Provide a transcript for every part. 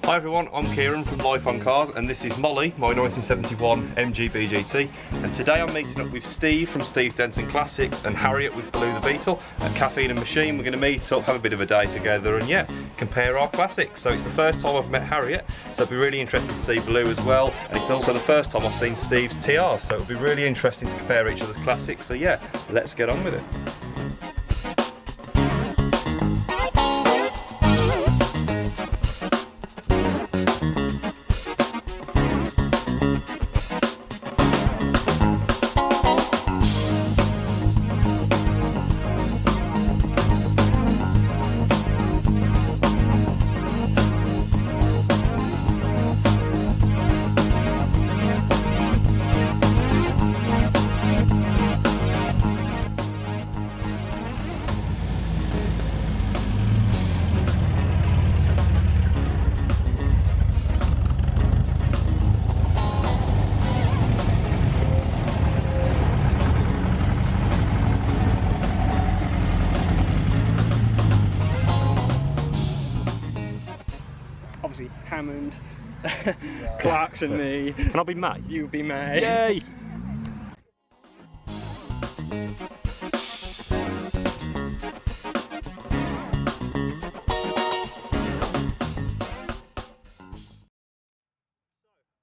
Hi everyone, I'm Keiran from Life on Cars, and this is Molly, my 1971 MGB GT, and today I'm meeting up with Steve from Denton Classics and Harriet with VW Beetle at Caffeine and Machine. We're going to meet up, have a bit of a day together, and yeah, compare our classics. So it's the first time I've met Harriet, so it'll be really interesting to see Blue as well, and it's also the first time I've seen Steve's TR, so it'll be really interesting to compare each other's classics. So yeah, let's get on with it. Obviously Hammond, Clark's and me. Can I be May? You be May. Yay!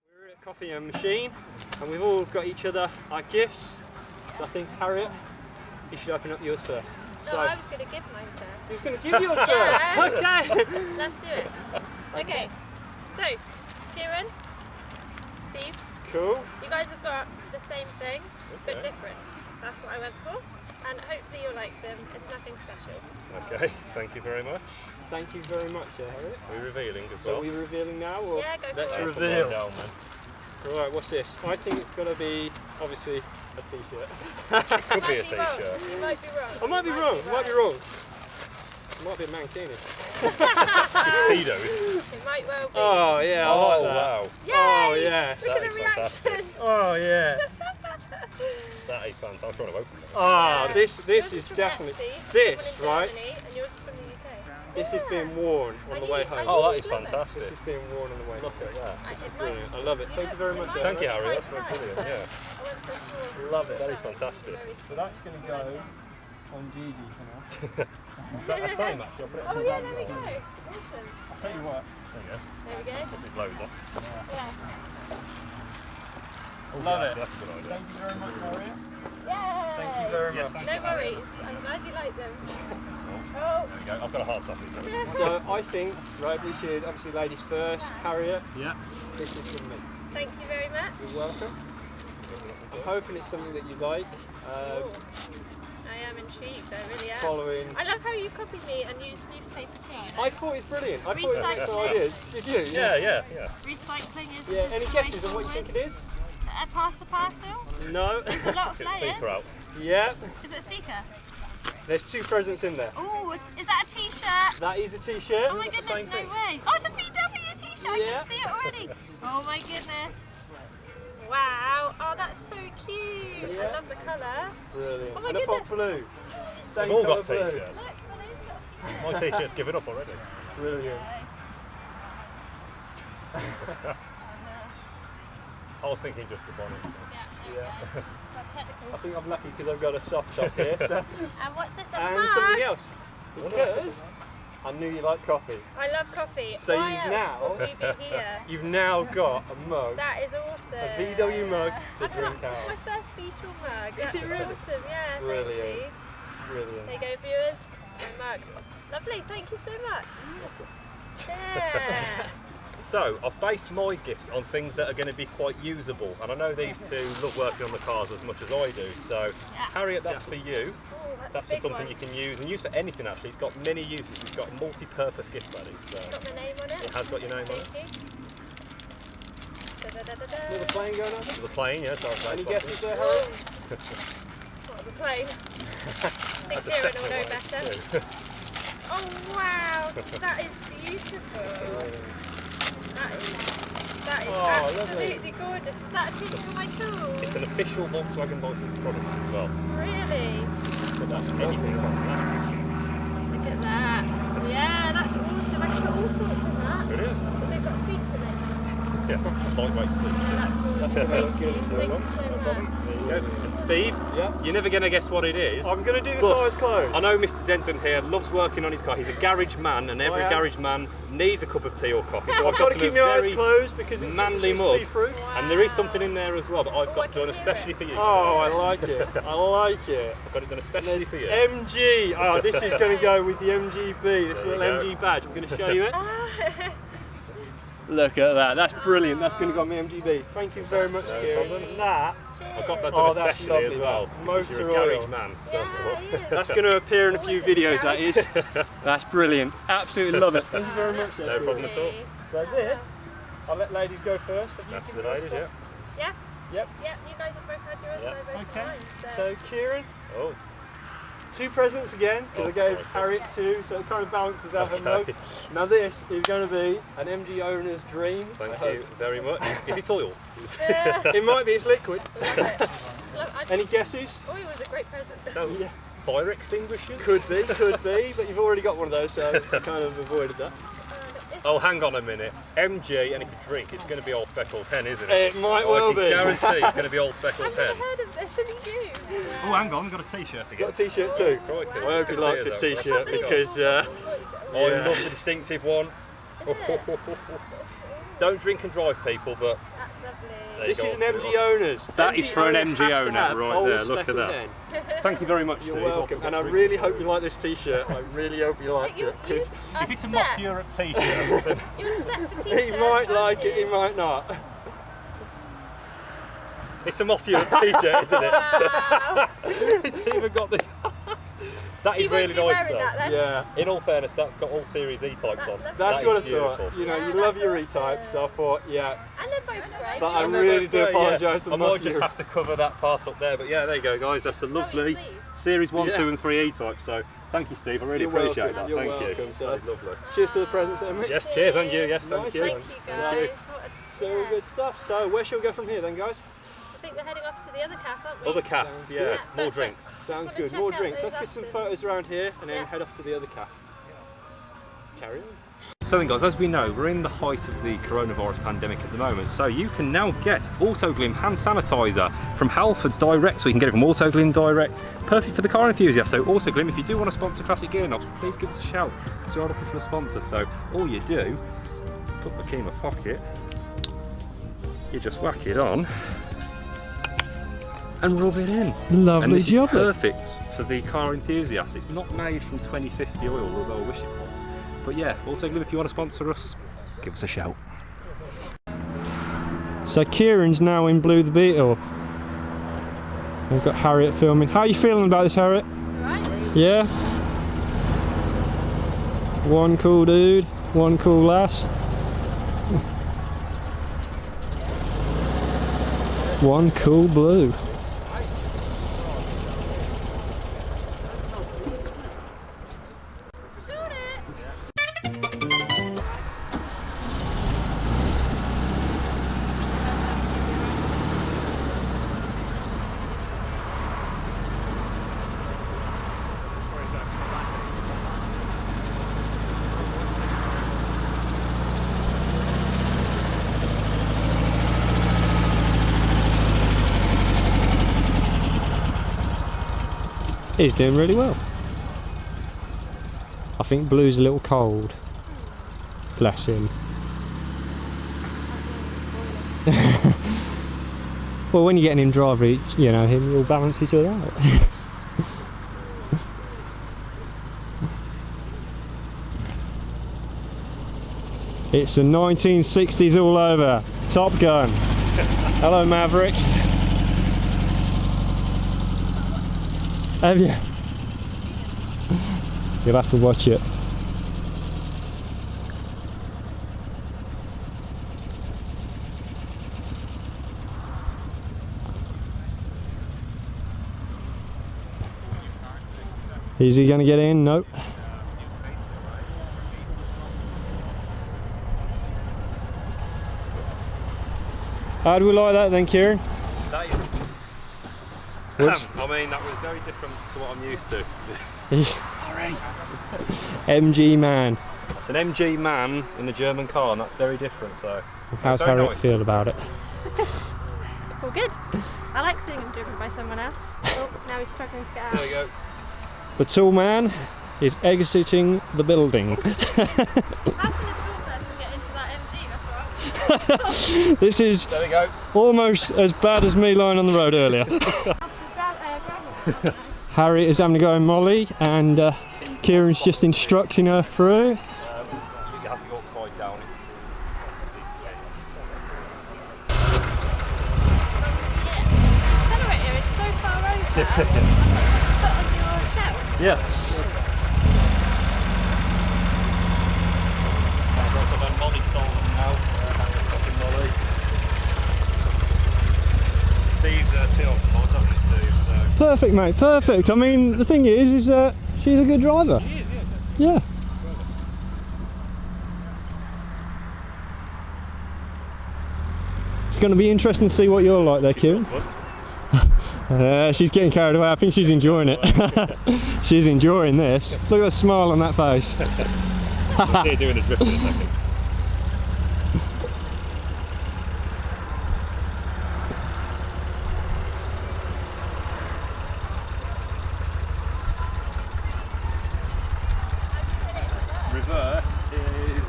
We're at Coffee and Machine, and we've all got each other our gifts. So I think Harriet, you should open up yours first. No, I was going to give mine first. Who's going to give yours first? Yeah. Okay. Let's do it. Okay, so Keiran, Steve, Cool. you guys have got the same thing, but different. That's what I went for, and hopefully you'll like them. It's nothing special. Okay, thank you very much. Thank you very much, Harriet. Are we revealing as So well? are we revealing now? Or Yeah, go for let's it. reveal. Down, man. Right, what's this? I think it's going to be, obviously, a t-shirt. Could be a You might t-shirt. You might be wrong. I might be wrong, I might be wrong. It might be a mankini. It's pedos. It might well be. Oh yeah, I like that. Wow. Yay! Oh yes. Look That at is the reaction. fantastic. Oh yes. That is fantastic. I'm trying to open it. Ah, this Yours is from definitely, Etsy, this, someone in right? Germany, and yours is from the UK. This is being worn on the way home. Oh, that is Love it. fantastic. This is being worn on the way home. Look at that. This is brilliant. I love it. Thank you very much. Thank you, Harriet. Harry. That's brilliant. Yeah. I went for a tour. Love it. That is fantastic. So that's going to go on Gigi for now. Is that the same actually? I'll put it on Oh the yeah, bag there we as go. well. Awesome. I'll tell you what. There you go. There we go. As it blows off. Yeah. Love Yeah, it. That's a good idea. Thank you very much, Harriet. Yay! Thank you very Yes, much. thank No you, Harry. worries. I'm glad you like them. Oh. There you go. I've got a hard copy. So I think, right, we should obviously ladies first. Harriet, Yeah. this is from me. Thank you very much. You're welcome. I'm hoping it's something that you like. Ooh. I am intrigued, I really am. Following. I love how you copied me and used newspaper too. I thought it's brilliant. I thought it was a Recycling. good idea. Did you? Yeah. Recycling is. Yeah. is Any the guesses way on what you think forward. it is? Pass the parcel. No. There's a lot of Get the players. speaker out. Yeah. Is it a speaker? There's two presents in there. Oh, is that a t-shirt? That is a t-shirt. Oh my We've got goodness, the same no thing. way. Oh, it's a VW t-shirt. Yeah. I can see it already. Oh my goodness. Wow. Oh, that's so cute. Yeah. I love the colour. Brilliant. Oh my and a pop goodness. blue. Same We've all colour got blue. t-shirts. Look, My t-shirt's given up already. Brilliant. I was thinking just the bonnet. Yeah. That's technical. I think I'm lucky because I've got a soft top here. So. And what's this? A And mug? something else. Because I knew you like coffee. I love coffee. So Why you've else now- would we be here? You've now got a mug. That is awesome. A VW mug to I feel drink like out. It's my first Beetle mug. Is That's it really? awesome. Yeah, Brilliant. thank you. Brilliant. There you go, viewers. My mug. Lovely. Thank you so much. Yeah. So, I've based my gifts on things that are going to be quite usable, and I know these two love working on the cars as much as I do. So, Yeah. Harriet, that's for you. Oh, that's That's a big just something one. you can use, and use for anything actually. It's got many uses. It's got multi-purpose gift buddies. So, Got my name on it. it has got your name on it. Thank you. Da-da-da-da-da. Little plane going on? The plane, yes. Any guesses there, Harry? What, the plane? I think That's a Keiran will Cessna know one. better. Yeah. Oh wow, that is beautiful. That is Oh, absolutely gorgeous. Is that a picture of my tools? It's an official Volkswagen license product as well. Really? But that's anything on that. Look at that. Yeah, that's awesome. I can put all sorts in that. Brilliant. So they've got Yeah, lightweight sleep. That's going to look good in doing Thank one. you so No problem. much. There you go. And Steve, Yeah. you're never going to guess what it is. I'm going to do this But eyes closed. I know Mr. Denton here loves working on his car. He's a garage man, and every I am. garage man needs a cup of tea or coffee. So I've got to some keep of my eyes very closed because it's manly it's mug. see-through. And there is something in there as well that I've I got can done hear especially it. for you. Oh, I like it. I like it. I've got it done especially There's for you. MG. Oh, this is going to go with the MGB. This There you little go. MG badge. I'm going to show you it. Ah. Look at that. That's brilliant. That's going to go on my MGB. Thank you very much, No Kieran. problem. And that. I've got that Oh, done that's especially as lovely, well. that. Because you're a Motor garage oil. man. So Yeah, he is. That's going to appear in a few videos, that is. That's brilliant. Absolutely love it. Thank you very much. No problem at all. So this, I'll let ladies go first. Have you That's the given us ladies, stuff? yeah. Yeah, Yep. yeah, you guys have both had yours Yeah. and I both Okay. mine. So Kieran, Oh, 2 presents again, because Oh, I gave crikey. Harriet 2, so it kind of balances out. Okay. Now this is going to be an MG owner's dream. I thank hope. you very much. Is it oil? It might be, it's liquid. Love it. Any guesses? Oh, it was a great present. Sounds Yeah. fire extinguishers? Could be, but you've already got one of those, so you kind of avoided that. Oh, hang on a minute. MG, and it's a drink. It's going to be Old Speckled Hen, isn't it? It might Oh, well I can be. guarantee it's going to be Old Speckled I've never Hen. heard of this, and you do. Oh, hang on. We've got a t-shirt again. Got a t-shirt too. Crikey, I what's hope he gonna likes be his is that? t-shirt because I yeah. love the distinctive one. Don't drink and drive, people, but That's lovely. There you this go. is an MG owner's. That is for an MG has to owner have right Old there, look at Speckled that. Hen. thank you very much, You're Steve. welcome, and I really hope you like this t-shirt. I really hope you liked it because If it's a Moss Europe t-shirt, then You're set for he t-shirts, might aren't like it, he you? might not. it's a Moss Europe t-shirt, isn't it? Wow. It's even got this. That is You really won't be nice wearing though. that then. Yeah. In all fairness, that's got all Series E types That's on. lovely. That's That what I is beautiful. thought. You know, Yeah, you love your that's E-type, awesome. so I thought, yeah. And they're both great. But I And they're really both do great, yeah. apologise to I the might Moss just Europe. have to cover that part up there, but yeah, there you go, guys. That's a lovely sleeve. Series 1, Yeah. 2 and 3 E-type, so thank you, Steve. I really You're appreciate welcome, that. you're Thank you. welcome, sir. That is lovely. Cheers to the presents then, mate. Yes, cheers, and you. Yes, Nice. thank you. Thank you guys. So Yeah. good stuff. So where shall we go from here then, guys? I think we're heading off to the other cafe, aren't we? Other calf, Sounds yeah, good. more drinks. Sounds Wanna good. check More out drinks. those Let's get some after? photos around here and then Yeah. head off to the other cafe. Carry on. So then guys, as we know, we're in the height of the coronavirus pandemic at the moment, so you can now get Autoglym hand sanitizer from Halfords direct, so you can get it from Autoglym direct. Perfect for the car enthusiast. So Autoglym, if you do want to sponsor Classic Gear Knobs, please give us a shout. So we're looking for a sponsor. So all you do, put the key in my pocket, you just whack it on and rub it in. Lovely And this job. is perfect for the car enthusiast. It's not made from 2050 oil, although I wish it was. But yeah, Autoglym, if you want to sponsor us, give us a shout. So Kieran's now in Blue the Beetle. We've got Harriet filming. How are you feeling about this, Harriet? Alright. Yeah? One cool dude, one cool lass. One cool blue. Got it. He's doing really well. I think Blue's a little cold. Bless him. Well, when you're getting him driver, you know, him, you'll balance each other out. It's the 1960s all over. Top Gun. Hello, Maverick. Have you? You'll have to watch it. Is he going to get in? Nope. How do we like that then, Kieran? That is, Which- I mean, that was very different to what I'm used to. Sorry. MG man. It's an MG man in a German car, and that's very different. So How's Very Harriet nice. feel about it? All good. I like seeing him driven by someone else. Oh, now he's struggling to get out. There we go. The tall man is exiting the building. How can a tall person get into that MG? That's what This is There we go. almost as bad as me lying on the road earlier. gravel. Harriet is having a go in Molly, and Keiran's just instructing her through. It has to go upside down. Accelerator is so far over. Put on your shelf. Yeah. I've also done Molly stolen now. Fucking Molly. Steve's TR6 mod, doesn't it, Steve? So. Perfect, mate, perfect. I mean, the thing is she's a good driver. He is, Yeah. It's going to be interesting to see what you're like there, Keiran. She's getting carried away. I think she's enjoying it. She's enjoying this. Look at the smile on that face. They're doing a drift in a second. Reverse is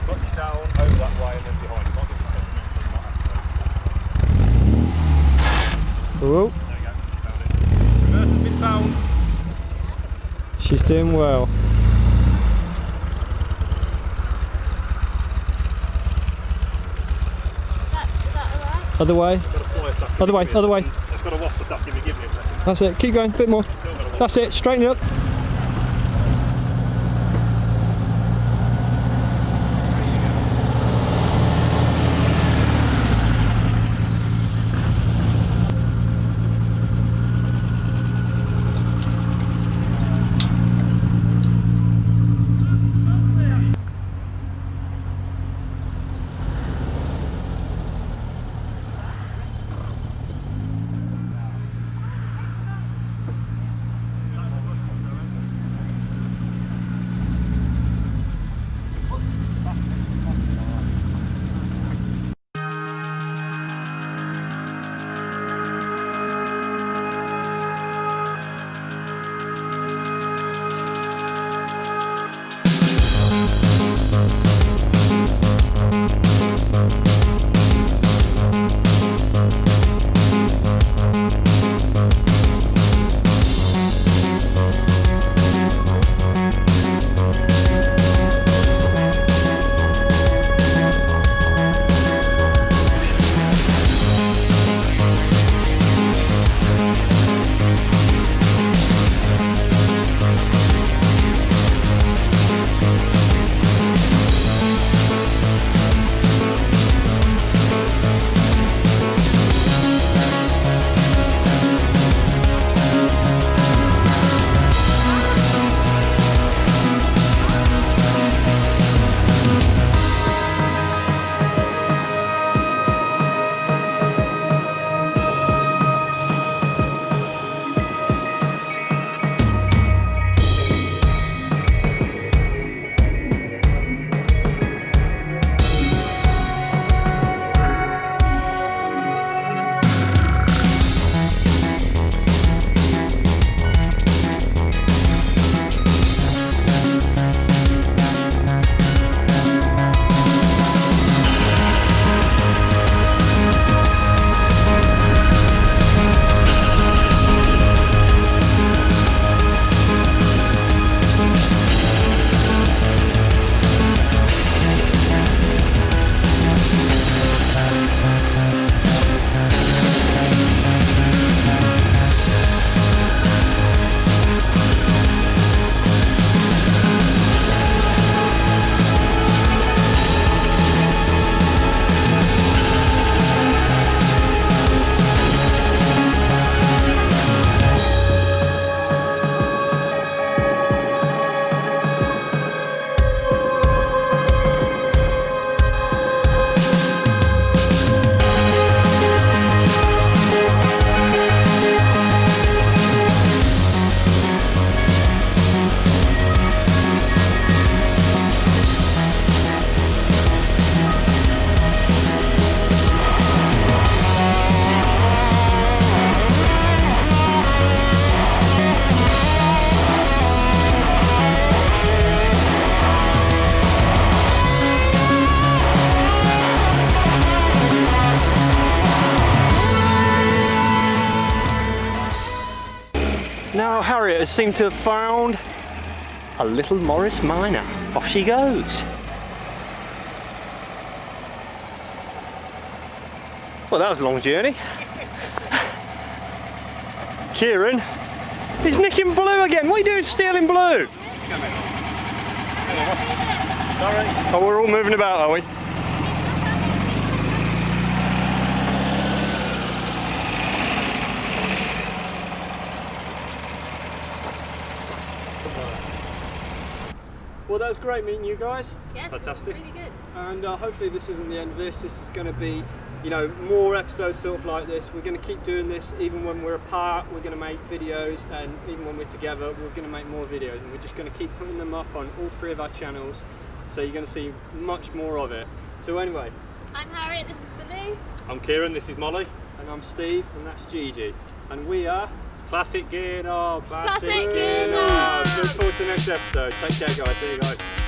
clutch down over that way and then behind. Not give it a second, so Whoa. not there we go. Found it. Reverse has been found. She's doing well. Is that alright? Other way. Got a fly attack. Other way, other way. It's got a wasp attack. Give me a second. That's it. Keep going. A bit more. Still got a wasp. That's it. Straighten it up. Harriet has seemed to have found a little Morris Minor. Off she goes. Well, that was a long journey. Keiran is nicking blue again. What are you doing stealing blue? Sorry. Oh, we're all moving about, are we? Well, that was great meeting you guys, Yes, Fantastic. really good. and hopefully this isn't the end of this. This is going to be, you know, more episodes sort of like this. We're going to keep doing this even when we're apart. We're going to make videos, and even when we're together, we're going to make more videos, and we're just going to keep putting them up on all 3 of our channels. So you're going to see much more of it. So anyway, I'm Harriet, this is Baloo. I'm Keiran, this is Molly. and I'm Steve, and that's Gigi, and we are Classic Gear Knobs. Classic Gear Knobs. Look forward to the next episode. Take care, guys. See you guys.